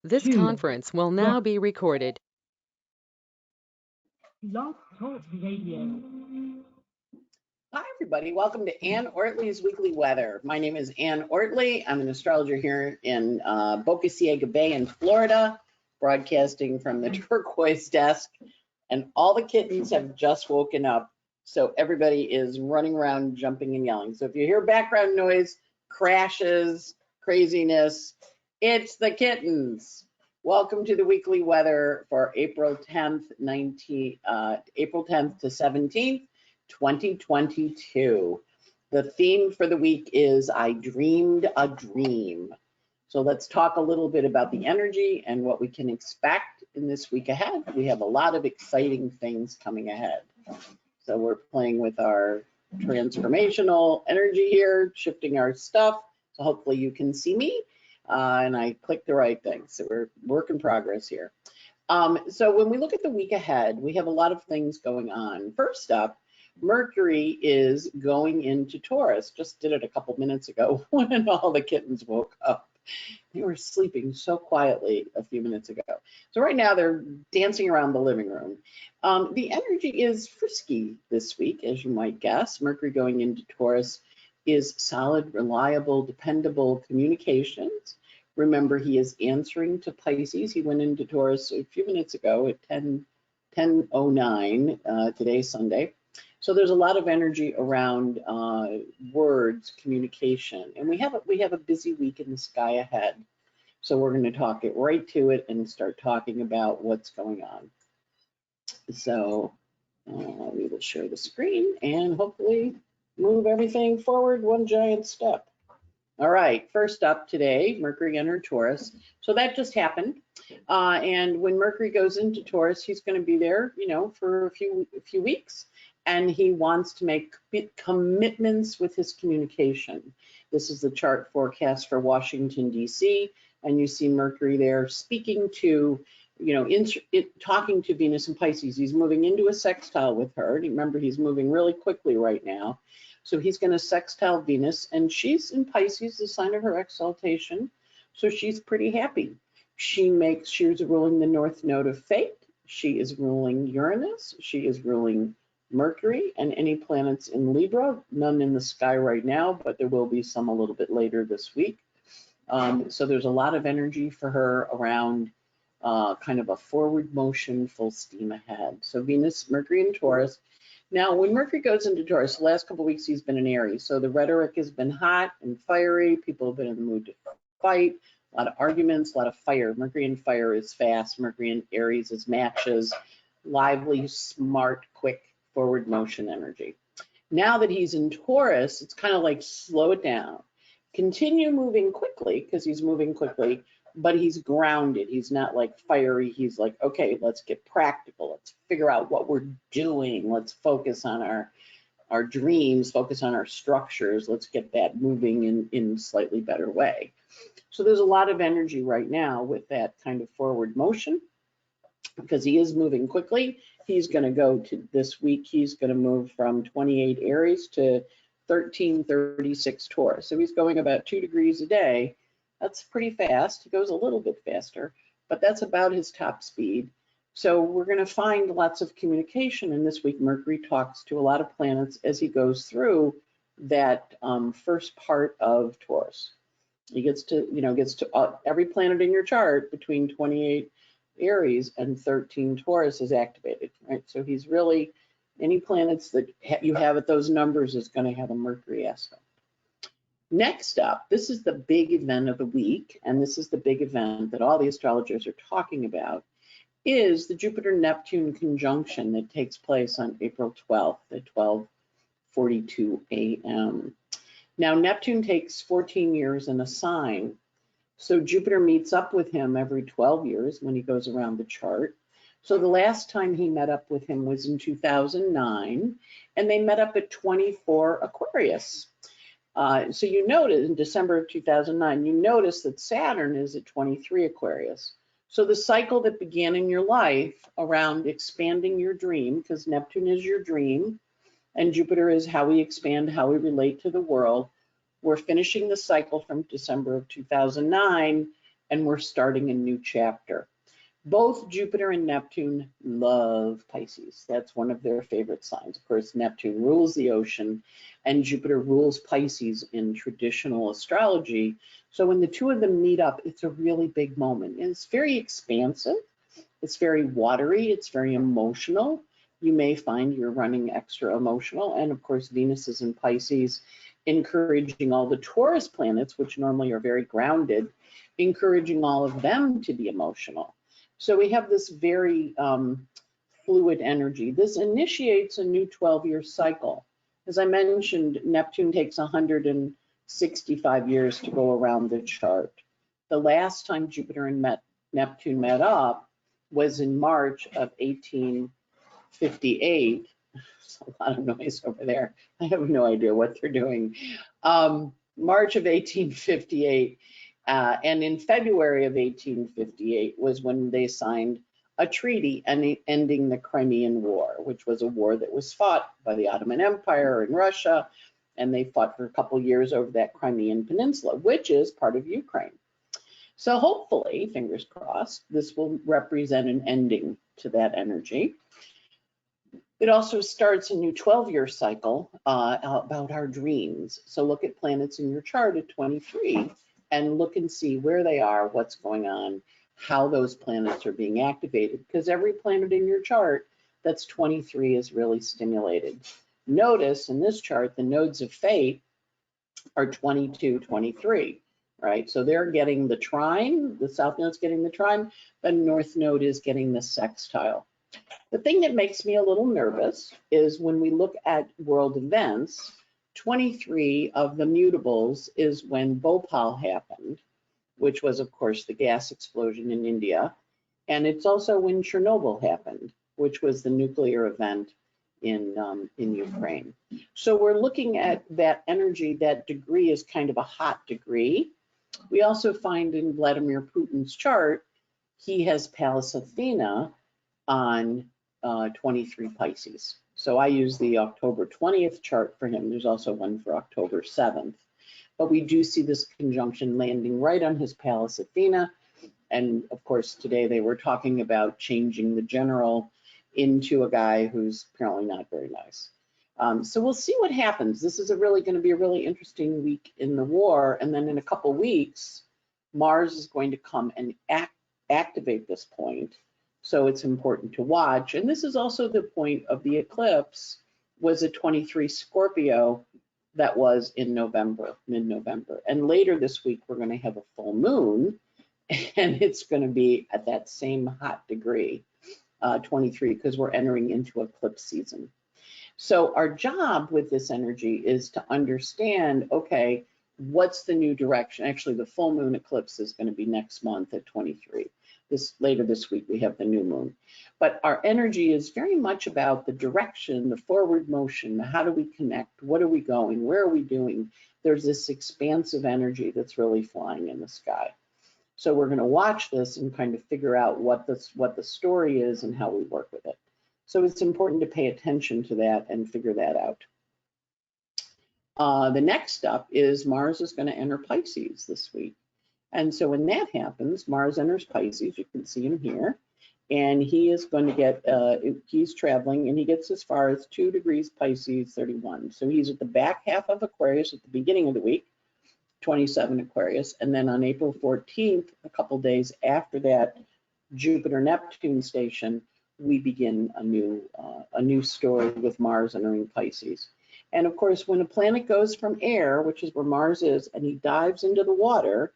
This conference will now be recorded. Blog Talk Radio. Hi, everybody. Welcome to Ann Ortelee's Weekly Weather. My name is Ann Ortelee. I'm an astrologer here in Boca Ciega Bay in Florida, broadcasting from the turquoise desk. And all the kittens have just woken up. So everybody is running around, jumping and yelling. So if you hear background noise, crashes, craziness, it's the kittens. Welcome to the weekly weather for April 10th, April 10th to 17th. 2022. The theme for the week is I Dreamed a Dream. So let's talk a little bit about the energy and what we can expect in this week ahead. We have a lot of exciting things coming ahead. So we're playing with our transformational energy here, shifting our stuff. So hopefully you can see me and I clicked the right thing. So we're work in progress here. So when we look at the week ahead, we have a lot of things going on. First up, Mercury is going into Taurus. Just did it a couple minutes ago when all the kittens woke up. They were sleeping so quietly a few minutes ago. So right now they're dancing around the living room. The energy is frisky this week, as you might guess. Mercury going into Taurus is solid, reliable, dependable communications. Remember, he is answering to Pisces. He went into Taurus a few minutes ago at 10:09, today's Sunday. So there's a lot of energy around words, communication, and we have a busy week in the sky ahead. So we're going to talk it right to it and start talking about what's going on. So we will share the screen and hopefully move everything forward one giant step. All right, first up today, Mercury entered Taurus. So that just happened. And when Mercury goes into Taurus, he's going to be there, for a few weeks. And he wants to make commitments with his communication. This is the chart forecast for Washington, D.C. And you see Mercury there speaking to, talking to Venus and Pisces. He's moving into a sextile with her. Remember, he's moving really quickly right now. So he's going to sextile Venus, and she's in Pisces, the sign of her exaltation. So she's pretty happy. She's ruling the North Node of Fate. She is ruling Uranus. She is ruling Mercury and any planets in Libra. None in the sky right now, but there will be some a little bit later this week. So there's a lot of energy for her around kind of a forward motion, full steam ahead. So Venus, Mercury, and Taurus. Now, when Mercury goes into Taurus, the last couple of weeks he's been in Aries. So the rhetoric has been hot and fiery. People have been in the mood to fight. A lot of arguments, a lot of fire. Mercury in fire is fast. Mercury in Aries is matches. Lively, smart, quick, forward motion energy. Now that he's in Taurus, it's kind of like slow it down. Continue moving quickly because he's moving quickly, but he's grounded. He's not like fiery. He's like, okay, let's get practical. Let's figure out what we're doing. Let's focus on our dreams, focus on our structures. Let's get that moving in a slightly better way. So there's a lot of energy right now with that kind of forward motion because he is moving quickly. He's going to go to this week. He's going to move from 28 Aries to 1336 Taurus. So he's going about 2 degrees a day. That's pretty fast. He goes a little bit faster, but that's about his top speed. So we're going to find lots of communication. And this week, Mercury talks to a lot of planets as he goes through that first part of Taurus. He gets to every planet in your chart between 28 Aries and 13 Taurus is activated, right? So he's really, any planets that you have at those numbers is going to have a Mercury aspect. Next up, this is the big event of the week, and this is the big event that all the astrologers are talking about, is the Jupiter-Neptune conjunction that takes place on April 12th at 12:42 a.m. Now, Neptune takes 14 years in a sign, so Jupiter meets up with him every 12 years when he goes around the chart. So the last time he met up with him was in 2009, and they met up at 24 Aquarius. So you notice in December of 2009, you notice that Saturn is at 23 Aquarius. So the cycle that began in your life around expanding your dream, because Neptune is your dream, and Jupiter is how we expand, how we relate to the world. We're finishing the cycle from December of 2009, and we're starting a new chapter. Both Jupiter and Neptune love Pisces. That's one of their favorite signs. Of course, Neptune rules the ocean and Jupiter rules Pisces in traditional astrology. So when the two of them meet up, it's a really big moment. And it's very expansive. It's very watery. It's very emotional. You may find you're running extra emotional. And of course, Venus is in Pisces, encouraging all the Taurus planets, which normally are very grounded, encouraging all of them to be emotional. So we have this very fluid energy. This initiates a new 12-year cycle. As I mentioned, Neptune takes 165 years to go around the chart. The last time Jupiter and Neptune met up was in March of 1858. There's a lot of noise over there. I have no idea what they're doing. March of 1858. And in February of 1858 was when they signed a treaty ending the Crimean War, which was a war that was fought by the Ottoman Empire and Russia, and they fought for a couple years over that Crimean Peninsula, which is part of Ukraine. So hopefully, fingers crossed, this will represent an ending to that energy. It also starts a new 12-year cycle about our dreams. So look at planets in your chart at 23 and look and see where they are, what's going on, how those planets are being activated, because every planet in your chart that's 23 is really stimulated. Notice in this chart, the nodes of fate are 22, 23, right? So they're getting the trine, the south node's getting the trine, the north node is getting the sextile. The thing that makes me a little nervous is when we look at world events, 23 of the mutables is when Bhopal happened, which was, of course, the gas explosion in India. And it's also when Chernobyl happened, which was the nuclear event in Ukraine. So we're looking at that energy. That degree is kind of a hot degree. We also find in Vladimir Putin's chart, he has Pallas Athena on 23 Pisces. So I use the October 20th chart for him. There's also one for October 7th. But we do see this conjunction landing right on his Pallas Athena. And of course, today they were talking about changing the general into a guy who's apparently not very nice. So we'll see what happens. This is going to be a really interesting week in the war. And then in a couple weeks, Mars is going to come and activate this point. So it's important to watch. And this is also the point of the eclipse, was a 23 Scorpio that was in November, mid-November. And later this week, we're going to have a full moon, and it's going to be at that same hot degree, 23, because we're entering into eclipse season. So our job with this energy is to understand, okay, what's the new direction? Actually, the full moon eclipse is going to be next month at 23. Later this week, we have the new moon. But our energy is very much about the direction, the forward motion, how do we connect, what are we going, where are we doing? There's this expansive energy that's really flying in the sky. So we're going to watch this and kind of figure out what the story is and how we work with it. So it's important to pay attention to that and figure that out. The next up is Mars is going to enter Pisces this week. And so when that happens, Mars enters Pisces, you can see him here, and he is going to get, he's traveling, and he gets as far as 2 degrees Pisces, 31. So he's at the back half of Aquarius at the beginning of the week, 27 Aquarius, and then on April 14th, a couple days after that Jupiter-Neptune station, we begin a new story with Mars entering Pisces. And of course, when a planet goes from air, which is where Mars is, and he dives into the water,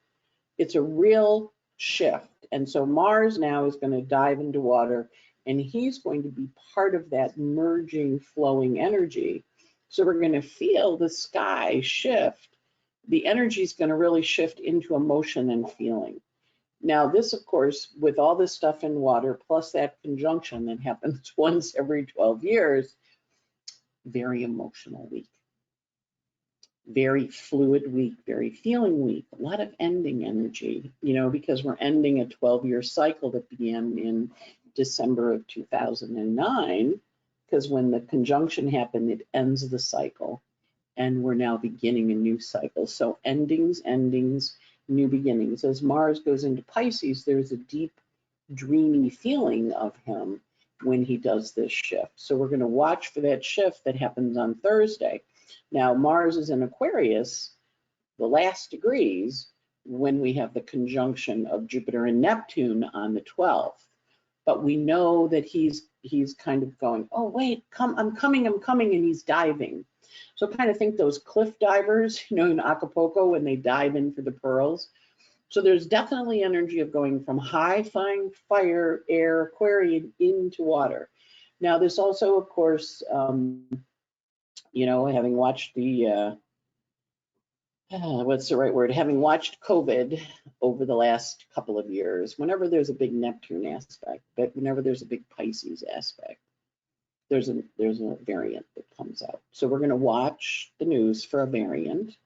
it's a real shift. And so Mars now is going to dive into water, and he's going to be part of that merging, flowing energy. So we're going to feel the sky shift. The energy is going to really shift into emotion and feeling. Now this, of course, with all this stuff in water, plus that conjunction that happens once every 12 years, very emotional week. Very fluid week, very feeling week, a lot of ending energy, you know, because we're ending a 12-year cycle that began in December of 2009, because when the conjunction happened, it ends the cycle, and we're now beginning a new cycle. So endings, new beginnings. As Mars goes into Pisces, there's a deep, dreamy feeling of him when he does this shift. So we're going to watch for that shift that happens on Thursday. Now, Mars is in Aquarius, the last degrees, when we have the conjunction of Jupiter and Neptune on the 12th. But we know that he's kind of going, oh, wait, I'm coming, and he's diving. So kind of think those cliff divers, you know, in Acapulco when they dive in for the pearls. So there's definitely energy of going from high, fine, fire, air, Aquarian into water. Now, this also, of course, you know, having watched the, what's the right word? Having watched COVID over the last couple of years, whenever there's a big Neptune aspect, but whenever there's a big Pisces aspect, there's a variant that comes out. So we're going to watch the news for a variant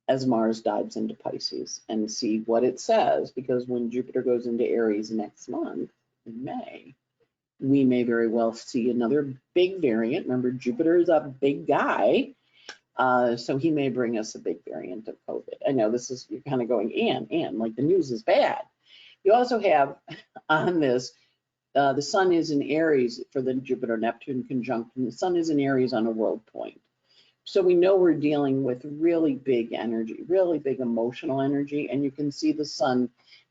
as Mars dives into Pisces and see what it says, because when Jupiter goes into Aries next month in May, we may very well see another big variant. Remember, Jupiter is a big guy, so he may bring us a big variant of COVID. I know this is, you're kind of going, and like the news is bad. You also have on this, the sun is in Aries for the Jupiter-Neptune conjunction. The sun is in Aries on a world point. So we know we're dealing with really big energy, really big emotional energy. And you can see the sun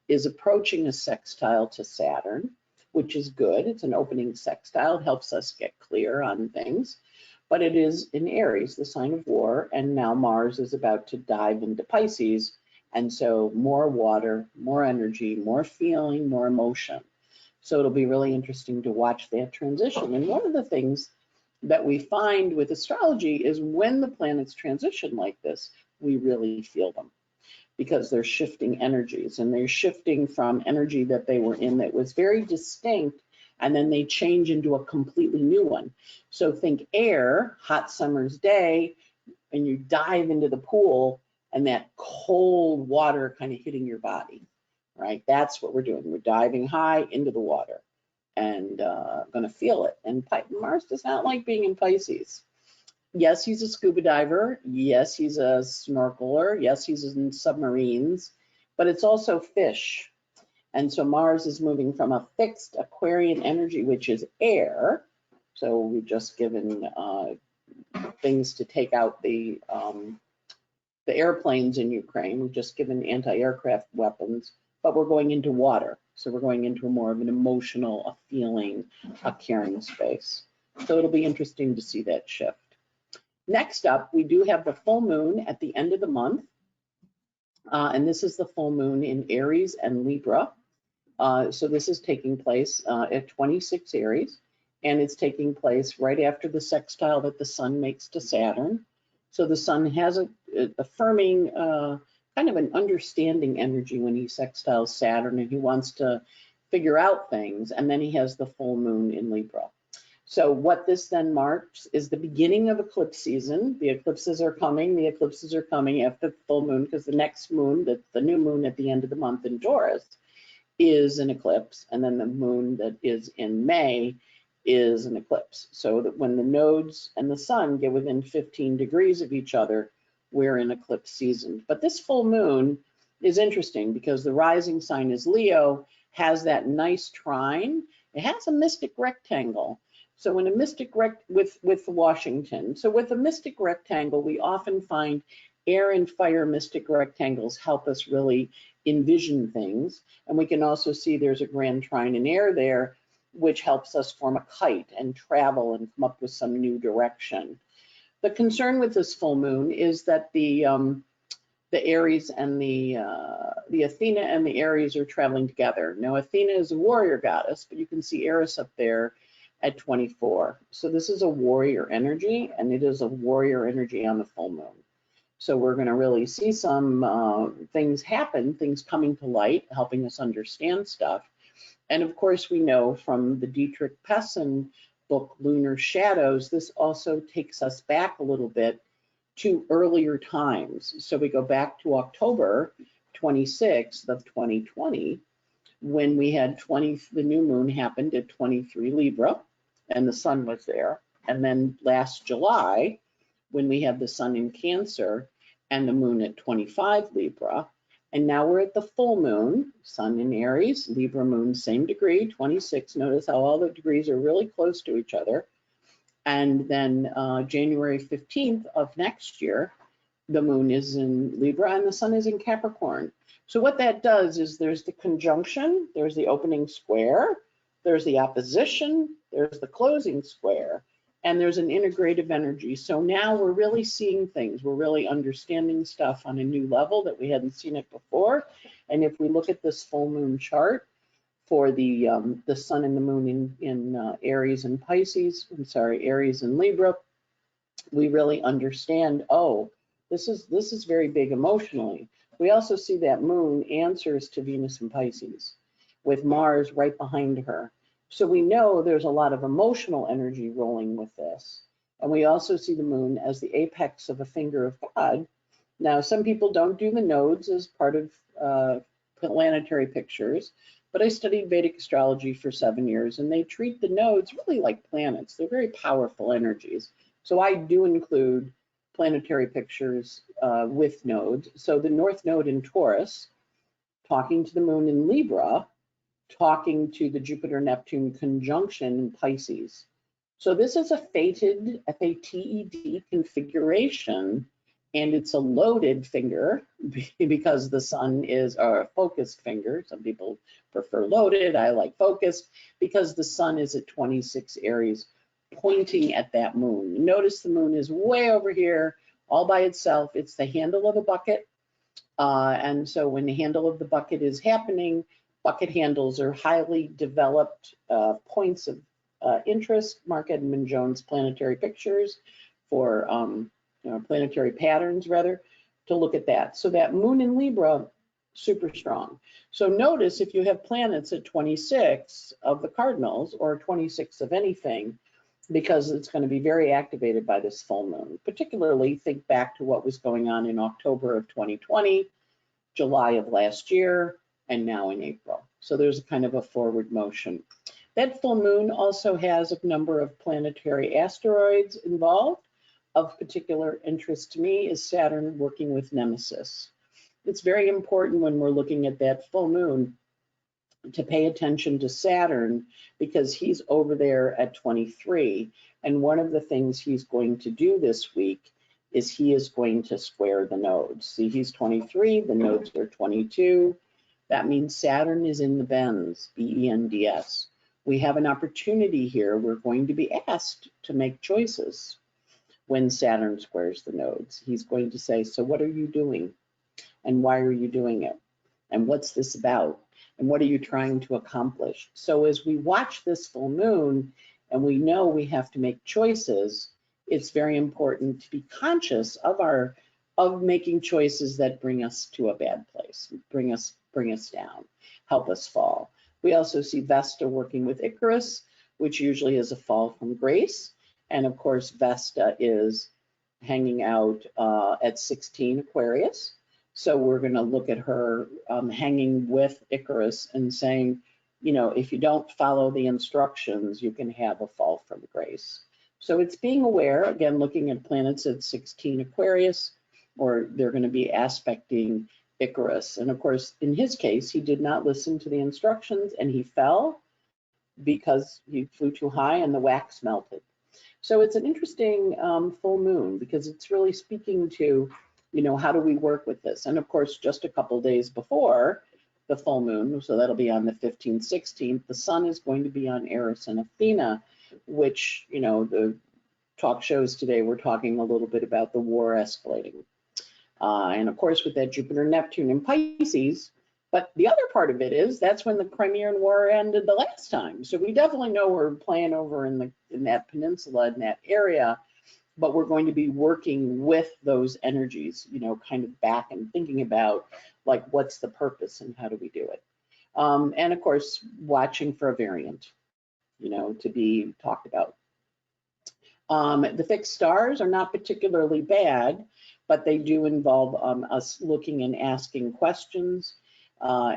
is approaching a sextile to Saturn, which is good. It's an opening sextile. It helps us get clear on things. But it is in Aries, the sign of war. And now Mars is about to dive into Pisces. And so more water, more energy, more feeling, more emotion. So it'll be really interesting to watch that transition. And one of the things that we find with astrology is when the planets transition like this, we really feel them, because they're shifting energies, and they're shifting from energy that they were in that was very distinct, and then they change into a completely new one. So think air, hot summer's day, and you dive into the pool and that cold water kind of hitting your body, right? That's what we're doing. We're diving high into the water and going to feel it. And Mars does not like being in Pisces. Yes, he's a scuba diver. Yes, he's a snorkeler. Yes, he's in submarines, but it's also fish. And so Mars is moving from a fixed Aquarian energy, which is air. So we've just given things to take out the airplanes in Ukraine. We've just given anti-aircraft weapons, but we're going into water. So we're going into more of an emotional, a feeling, a caring space. So it'll be interesting to see that shift. Next up, we do have the full moon at the end of the month. And this is the full moon in Aries and Libra. So this is taking place at 26 Aries, and it's taking place right after the sextile that the sun makes to Saturn. So the sun has a affirming, kind of an understanding energy when he sextiles Saturn, and he wants to figure out things, and then he has the full moon in Libra. So what this then marks is the beginning of eclipse season. The eclipses are coming. The eclipses are coming after the full moon, because the next moon, the new moon at the end of the month in Taurus, is an eclipse, and then the moon that is in May is an eclipse. So that when the nodes and the sun get within 15 degrees of each other, we're in eclipse season. But this full moon is interesting because the rising sign is Leo, has that nice trine. It has a mystic rectangle. So in a mystic with Washington, so with a mystic rectangle, we often find air and fire mystic rectangles help us really envision things. And we can also see there's a grand trine in air there, which helps us form a kite and travel and come up with some new direction. The concern with this full moon is that the Aries and the Athena and the Aries are traveling together. Now, Athena is a warrior goddess, but you can see Eris up there at 24. So this is a warrior energy, and it is a warrior energy on the full moon. So we're going to really see some things happen, things coming to light, helping us understand stuff. And of course, we know from the Dietrich Pessin book, Lunar Shadows, this also takes us back a little bit to earlier times. So we go back to October 26th of 2020, when we had the new moon happened at 23 Libra, and the sun was there. And then last July, when we had the sun in Cancer and the moon at 25 Libra, And now we're at the full moon, Sun in Aries, Libra moon, same degree, 26. Notice how all the degrees are really close to each other. And then January 15th of next year, the moon is in Libra and the sun is in Capricorn. So what that does is there's the conjunction, there's the opening square, there's the opposition, there's the closing square, and there's an integrative energy. So now we're really seeing things. We're really understanding stuff on a new level that we hadn't seen it before. And if we look at this full moon chart for the sun and the moon in Aries and Pisces, Aries and Libra, we really understand, oh, this is very big emotionally. We also see that moon answers to Venus and Pisces with Mars right behind her. So we know there's a lot of emotional energy rolling with this. And we also see the moon as the apex of a finger of God. Now, some people don't do the nodes as part of planetary pictures, but I studied Vedic astrology for 7 years, and they treat the nodes really like planets. They're very powerful energies. So I do include planetary pictures with nodes. So the North Node in Taurus, talking to the moon in Libra, talking to the Jupiter-Neptune conjunction in Pisces. So this is a fated, F-A-T-E-D configuration, and it's a loaded finger because the sun is a focused finger. Some people prefer loaded, I like focused, because the sun is at 26 Aries, pointing at that moon. Notice the moon is way over here, all by itself. It's the handle of a bucket. And so when the handle of the bucket is happening, bucket handles are highly developed points of interest. Mark Edmund Jones' planetary pictures for planetary patterns, rather, to look at that. So that moon in Libra, super strong. So notice if you have planets at 26 of the cardinals or 26 of anything, because it's going to be very activated by this full moon. Particularly think back to what was going on in October of 2020, July of last year, and now in April. So there's a kind of a forward motion. That full moon also has a number of planetary asteroids involved. Of particular interest to me is Saturn working with Nemesis. It's very important when we're looking at that full moon to pay attention to Saturn, because he's over there at 23. And one of the things he's going to do this week is he is going to square the nodes. See, he's 23, the nodes are 22. That means Saturn is in the bends, B-E-N-D-S. We have an opportunity here. We're going to be asked to make choices when Saturn squares the nodes. He's going to say, so what are you doing? And why are you doing it? And what's this about? And what are you trying to accomplish? So as we watch this full moon and we know we have to make choices, it's very important to be conscious of making choices that bring us to a bad place, bring us down, help us fall. We also see Vesta working with Icarus, which usually is a fall from grace. And of course, Vesta is hanging out at 16 Aquarius. So we're going to look at her hanging with Icarus and saying, you know, if you don't follow the instructions, you can have a fall from grace. So it's being aware, again, looking at planets at 16 Aquarius, or they're going to be aspecting Icarus. And of course, in his case, he did not listen to the instructions and he fell because he flew too high and the wax melted. So it's an interesting full moon because it's really speaking to, you know, how do we work with this? And of course, just a couple days before the full moon, so that'll be on the 15th, 16th, the sun is going to be on Eris and Athena, which, you know, the talk shows today, we're talking a little bit about the war escalating. And of course, with that Jupiter, Neptune, and Pisces, but the other part of it is that's when the Crimean War ended the last time. So we definitely know we're playing over in that peninsula, in that area, but we're going to be working with those energies, you know, kind of back and thinking about like, what's the purpose and how do we do it? And of course, watching for a variant, you know, to be talked about. The fixed stars are not particularly bad, but they do involve us looking and asking questions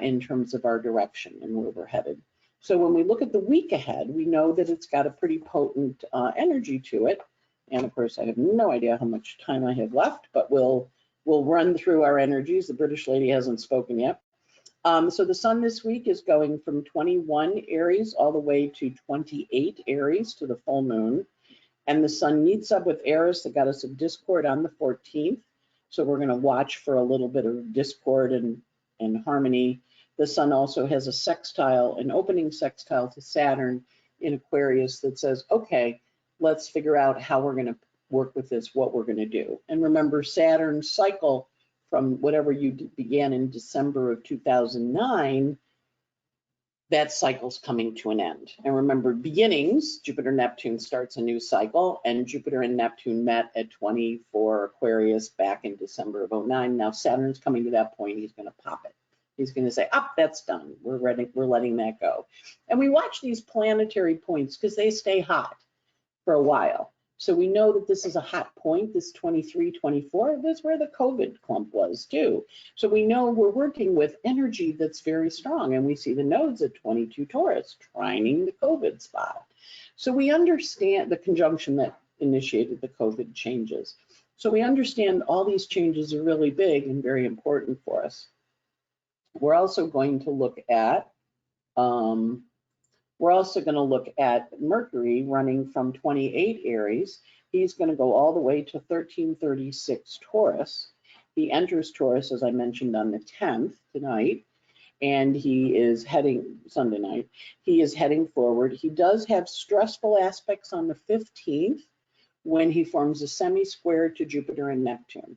in terms of our direction and where we're headed. So when we look at the week ahead, we know that it's got a pretty potent energy to it. And of course, I have no idea how much time I have left, but we'll we'll run through our energies. The British lady hasn't spoken yet. So the sun this week is going from 21 Aries all the way to 28 Aries to the full moon. And the sun meets up with Eris, the goddess of discord, on the 14th. So we're going to watch for a little bit of discord and harmony. The sun also has a sextile, an opening sextile to Saturn in Aquarius that says, okay, let's figure out how we're going to work with this, what we're going to do. And remember, Saturn's cycle from whatever you began in December of 2009, that cycle's coming to an end. And remember, beginnings, Jupiter-Neptune starts a new cycle, and Jupiter and Neptune met at 24 Aquarius back in December of 09. Now Saturn's coming to that point, he's going to pop it. He's going to say, that's done. We're letting that go. And we watch these planetary points because they stay hot for a while. So we know that this is a hot point, this 23, 24, that's where the COVID clump was too. So we know we're working with energy that's very strong, and we see the nodes at 22 Taurus trining the COVID spot. So we understand the conjunction that initiated the COVID changes. So we understand all these changes are really big and very important for us. We're also going to look at Mercury running from 28 Aries. He's going to go all the way to 1336 Taurus. He enters Taurus, as I mentioned, on the 10th tonight, and he is heading, Sunday night, he is heading forward. He does have stressful aspects on the 15th when he forms a semi-square to Jupiter and Neptune.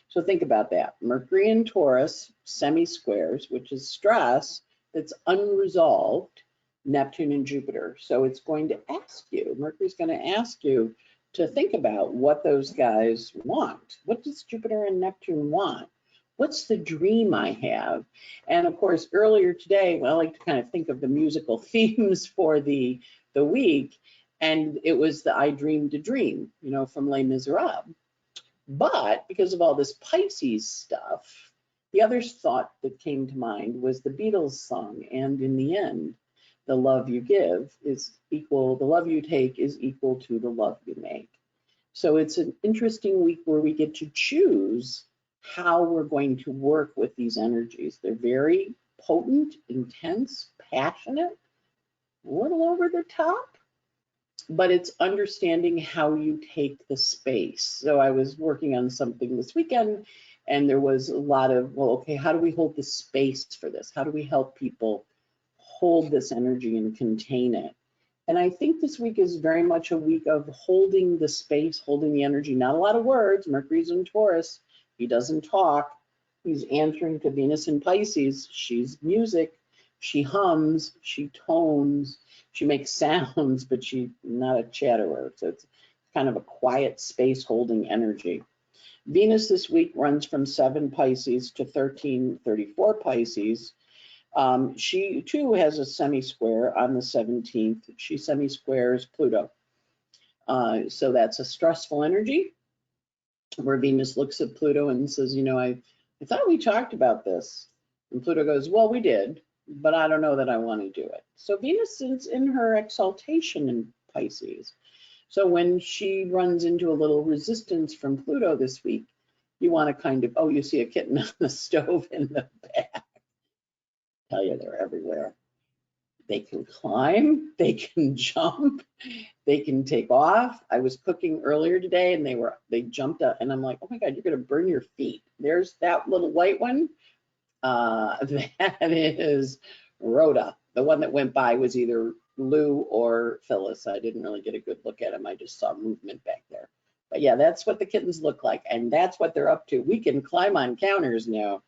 So think about that. Mercury and Taurus, semi-squares, which is stress that's unresolved, Neptune and Jupiter. So it's going to ask you, Mercury's going to ask you to think about what those guys want. What does Jupiter and Neptune want? What's the dream I have? And of course, earlier today, well, I like to kind of think of the musical themes for the week. And it was the I Dreamed a Dream, you know, from Les Miserables. But because of all this Pisces stuff, the other thought that came to mind was the Beatles song, And in the End, the love you give is equal, the love you take is equal to the love you make. So it's an interesting week where we get to choose how we're going to work with these energies. They're very potent, intense, passionate, a little over the top, but it's understanding how you take the space. So I was working on something this weekend, and there was a lot of, well, okay, how do we hold the space for this? How do we help people hold this energy and contain it? And I think this week is very much a week of holding the space, holding the energy. Not a lot of words. Mercury's in Taurus. He doesn't talk. He's answering to Venus in Pisces. She's music. She hums. She tones. She makes sounds, but she's not a chatterer. So it's kind of a quiet space holding energy. Venus this week runs from 7 Pisces to 1334 Pisces. She too has a semi-square on the 17th. She semi-squares Pluto. So that's a stressful energy where Venus looks at Pluto and says, you know, I thought we talked about this. And Pluto goes, well, we did, but I don't know that I want to do it. So Venus is in her exaltation in Pisces. So when she runs into a little resistance from Pluto this week, you want to kind of, oh, you see a kitten on the stove in the back. Tell you they're everywhere. They can climb, they can jump, they can take off. I was cooking earlier today and they jumped up and I'm like, oh my God, you're gonna burn your feet. There's that little white one. That is Rhoda. The one that went by was either Lou or Phyllis. I didn't really get a good look at him. I just saw movement back there. But yeah, that's what the kittens look like, and that's what they're up to. We can climb on counters now.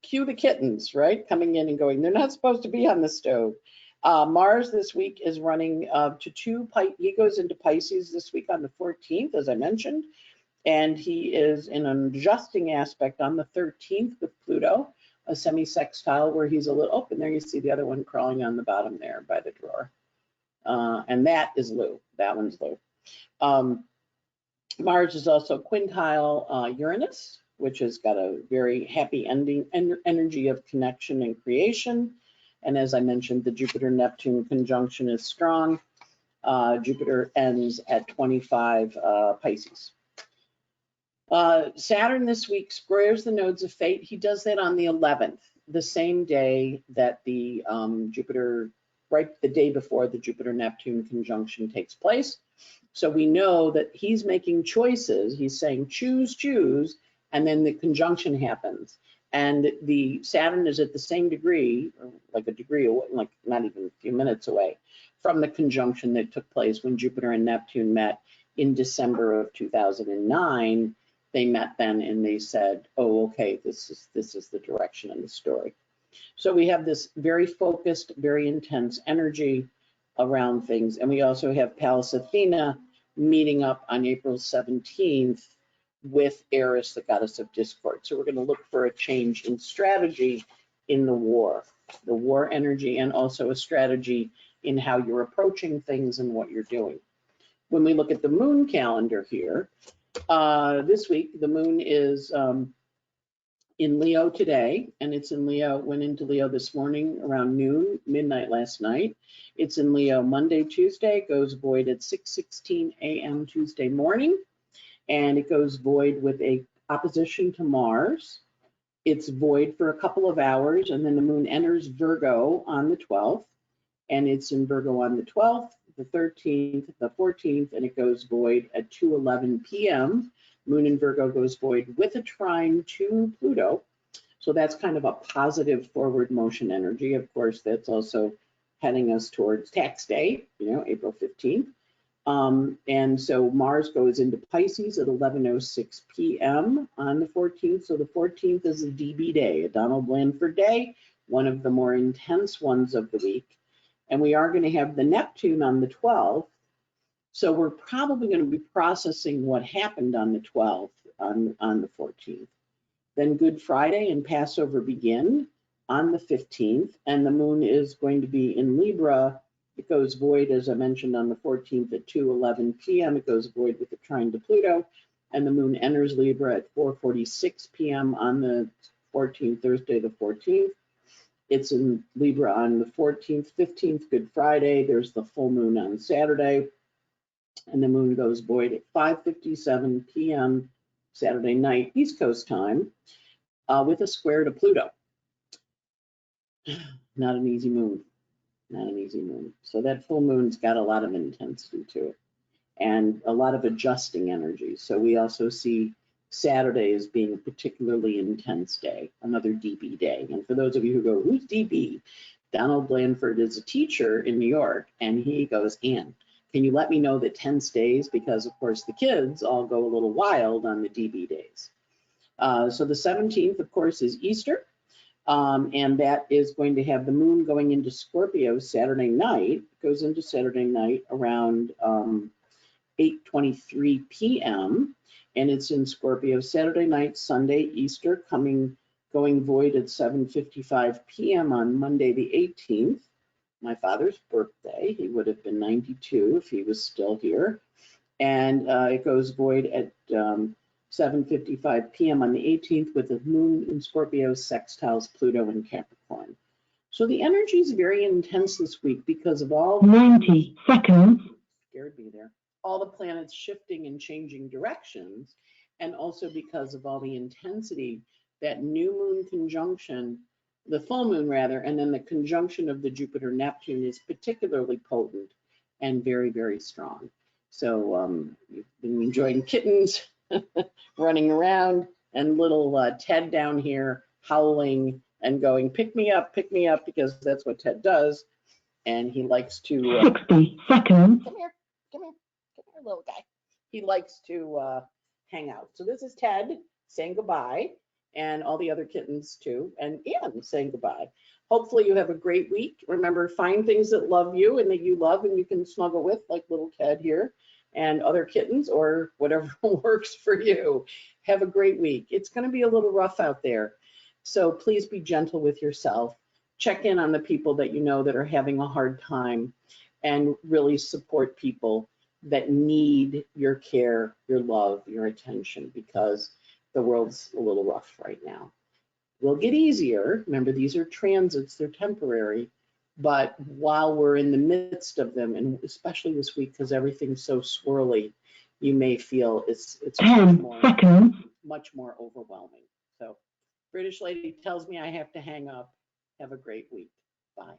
Cue the kittens, right? Coming in and going. They're not supposed to be on the stove. Mars this week is running he goes into Pisces this week on the 14th, as I mentioned, and he is in an adjusting aspect on the 13th with Pluto, a semi-sextile where he's a little open. There you see the other one crawling on the bottom there by the drawer. And that is Lou. That one's Lou. Mars is also quintile Uranus, which has got a very happy ending energy of connection and creation. And as I mentioned, the Jupiter-Neptune conjunction is strong. Jupiter ends at 25 Pisces. Saturn this week squares the nodes of fate. He does that on the 11th, the same day that the Jupiter, right the day before the Jupiter-Neptune conjunction takes place. So we know that he's making choices. He's saying choose, choose, and then the conjunction happens. And the Saturn is at the same degree, or like a degree, like not even a few minutes away from the conjunction that took place when Jupiter and Neptune met in December of 2009. They met then and they said, oh, okay, this is the direction of the story. So we have this very focused, very intense energy around things. And we also have Pallas Athena meeting up on April 17th with Eris, the goddess of discord. So we're going to look for a change in strategy in the war energy, and also a strategy in how you're approaching things and what you're doing. When we look at the moon calendar here, this week, the moon is in Leo today, and it's in Leo, went into Leo this morning around noon, midnight last night. It's in Leo Monday, Tuesday, goes void at 6:16 a.m. Tuesday morning, and it goes void with a opposition to Mars. It's void for a couple of hours, and then the moon enters Virgo on the 12th, and it's in Virgo on the 12th, the 13th, the 14th, and it goes void at 2:11 p.m. Moon in Virgo goes void with a trine to Pluto. So that's kind of a positive forward motion energy. Of course, that's also heading us towards tax day, April 15th. And so Mars goes into Pisces at 11:06 p.m. on the 14th. So the 14th is a DB day, a Donald Blandford day, one of the more intense ones of the week. And we are going to have the Neptune on the 12th. So we're probably going to be processing what happened on the 12th, on the 14th. Then Good Friday and Passover begin on the 15th, and the moon is going to be in Libra. It goes void, as I mentioned, on the 14th at 2:11 p.m. It goes void with a trine to Pluto, and the moon enters Libra at 4:46 p.m. on the 14th, Thursday the 14th. It's in Libra on the 14th, 15th, Good Friday. There's the full moon on Saturday, and the moon goes void at 5:57 p.m. Saturday night, East Coast time, with a square to Pluto. Not an easy moon. Not an easy moon. So that full moon's got a lot of intensity to it and a lot of adjusting energy. So we also see Saturday as being a particularly intense day, another DB day. And for those of you who go, who's DB? Donald Blandford is a teacher in New York, and he goes, Ann, can you let me know the tense days? Because of course the kids all go a little wild on the DB days. So the 17th, of course, is Easter. And that is going to have the moon going into Scorpio Saturday night. It goes into Saturday night around 8:23 p.m. and it's in Scorpio Saturday night, Sunday, Easter, going void at 7:55 p.m. on Monday the 18th, my father's birthday. He would have been 92 if he was still here. And it goes void at 7:55 p.m. on the 18th with the moon in Scorpio sextiles Pluto in Capricorn. So the energy is very intense this week because of all 90 seconds. Scared me there. All the planets shifting and changing directions, and also because of all the intensity, that new moon conjunction, the full moon rather, and then the conjunction of the Jupiter-Neptune is particularly potent and very, very strong. So you've been enjoying kittens running around, and little Ted down here howling and going, pick me up, because that's what Ted does. And he likes to 60 seconds. Come here, little guy. He likes to hang out. So this is Ted saying goodbye, and all the other kittens too, and Ian saying goodbye. Hopefully you have a great week. Remember, find things that love you and that you love and you can snuggle with, like little Ted here and other kittens, or whatever works for you. Have a great week. It's going to be a little rough out there, so please be gentle with yourself. Check in on the people that you know that are having a hard time, and really support people that need your care, your love, your attention, because the world's a little rough right now. Will get easier. Remember, these are transits, they're temporary. But while we're in the midst of them, and especially this week because everything's so swirly, you may feel it's 10 seconds. much more overwhelming. So British lady tells me I have to hang up. Have a great week. Bye.